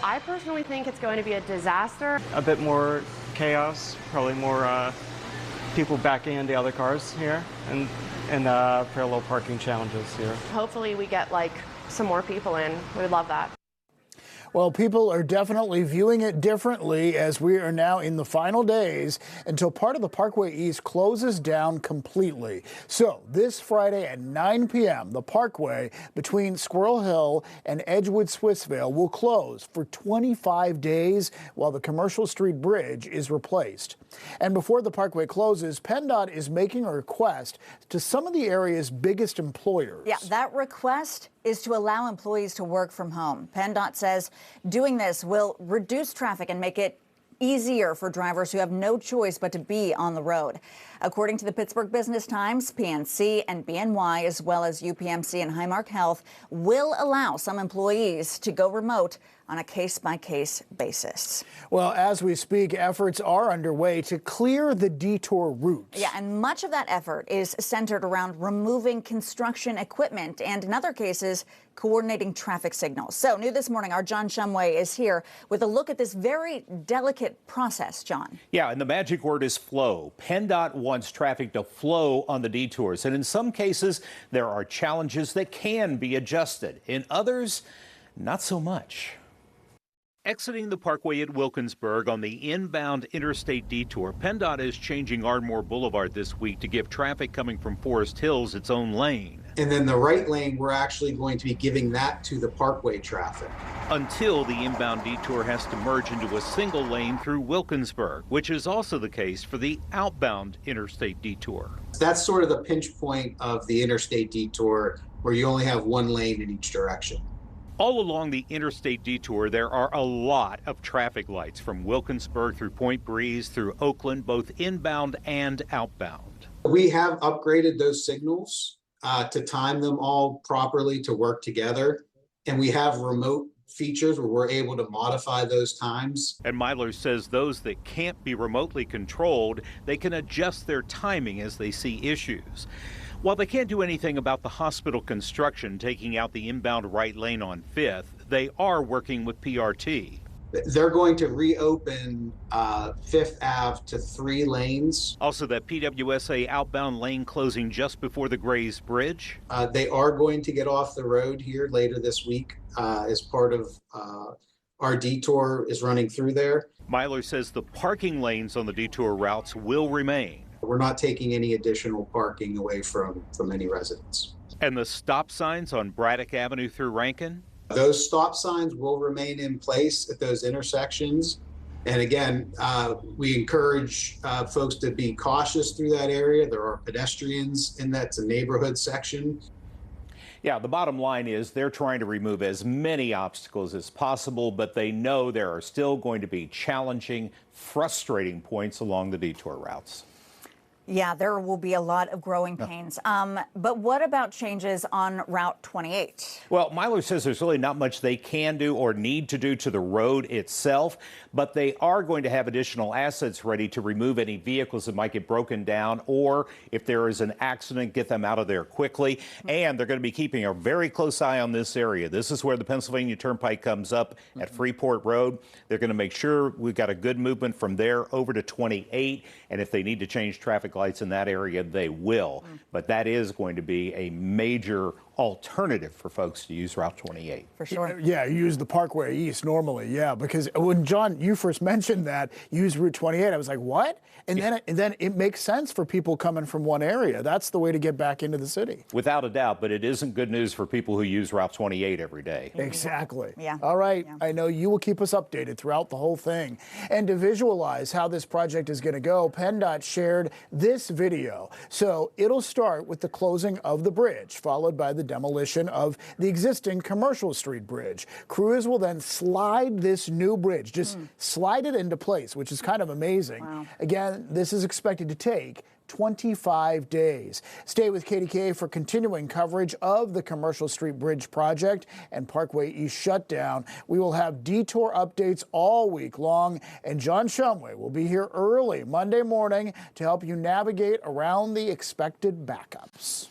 I personally think it's going to be a disaster. A bit more chaos, probably more people backing into other cars here, and parallel parking challenges here. Hopefully we get like some more people in. We would love that. Well, people are definitely viewing it differently as we are now in the final days until part of the Parkway East closes down completely. So this Friday at 9 p.m., the Parkway between Squirrel Hill and Edgewood Swissvale will close for 25 days while the Commercial Street Bridge is replaced. And before the Parkway closes, PennDOT is making a request to some of the area's biggest employers. Yeah, that request is to allow employees to work from home. PennDOT says doing this will reduce traffic and make it easier for drivers who have no choice but to be on the road. According to the Pittsburgh Business Times, PNC and BNY, as well as UPMC and Highmark Health, will allow some employees to go remote on a case-by-case basis. Well, as we speak, efforts are underway to clear the Detour routes. Yeah, and much of that effort is centered around removing construction equipment and, in other cases, coordinating traffic signals. So, new this morning, our John Shumway is here with a look at this very delicate process, John. Yeah, and the magic word is flow. PennDOT wants traffic to flow on the detours, and in some cases, there are challenges that can be adjusted. In others, not so much. Exiting the Parkway at Wilkinsburg on the inbound interstate detour, PennDOT is changing Ardmore Boulevard this week to give traffic coming from Forest Hills its own lane. And then the right lane, we're actually going to be giving that to the Parkway traffic. Until the inbound detour has to merge into a single lane through Wilkinsburg, which is also the case for the outbound interstate detour. That's sort of the pinch point of the interstate detour, where you only have one lane in each direction. All along the interstate detour, there are a lot of traffic lights from Wilkinsburg through Point Breeze through Oakland, both inbound and outbound. We have upgraded those signals to time them all properly to work together. And we have remote features where we're able to modify those times. And Myler says those that can't be remotely controlled, they can adjust their timing as they see issues. While they can't do anything about the hospital construction taking out the inbound right lane on 5th, they are working with PRT. They're going to reopen 5th Ave to 3 lanes. Also, that PWSA outbound lane closing just before the Grays Bridge. They are going to get off the road here later this week as part of our detour is running through there. Myler says the parking lanes on the detour routes will remain. We're not taking any additional parking away from any residents. And the stop signs on Braddock Avenue through Rankin? Those stop signs will remain in place at those intersections. And again, we encourage folks to be cautious through that area. There are pedestrians in that's a neighborhood section. Yeah, the bottom line is they're trying to remove as many obstacles as possible, but they know there are still going to be challenging, frustrating points along the detour routes. Yeah, there will be a lot of growing pains. But what about changes on Route 28? Well, Myler says there's really not much they can do or need to do to the road itself, but they are going to have additional assets ready to remove any vehicles that might get broken down, or if there is an accident, get them out of there quickly. And they're going to be keeping a very close eye on this area. This is where the Pennsylvania Turnpike comes up at Freeport Road. They're going to make sure we've got a good movement from there over to 28. And if they need to change traffic lights in that area, they will. But that is going to be a major alternative for folks to use Route 28. For sure. Yeah, you use the Parkway East normally, yeah, because when John, you first mentioned that, you use Route 28, I was like, what? And then it makes sense for people coming from one area. That's the way to get back into the city. Without a doubt, but it isn't good news for people who use Route 28 every day. Exactly. Yeah. All right. Yeah. I know you will keep us updated throughout the whole thing. And to visualize how this project is going to go, PennDOT shared this video. So it'll start with the closing of the bridge, followed by the demolition of the existing Commercial Street Bridge. Crews will then slide this new bridge, just slide it into place, which is kind of amazing. Wow. Again, this is expected to take 25 days. Stay with KDKA for continuing coverage of the Commercial Street Bridge project and Parkway East shutdown. We will have detour updates all week long, and John Shumway will be here early Monday morning to help you navigate around the expected backups.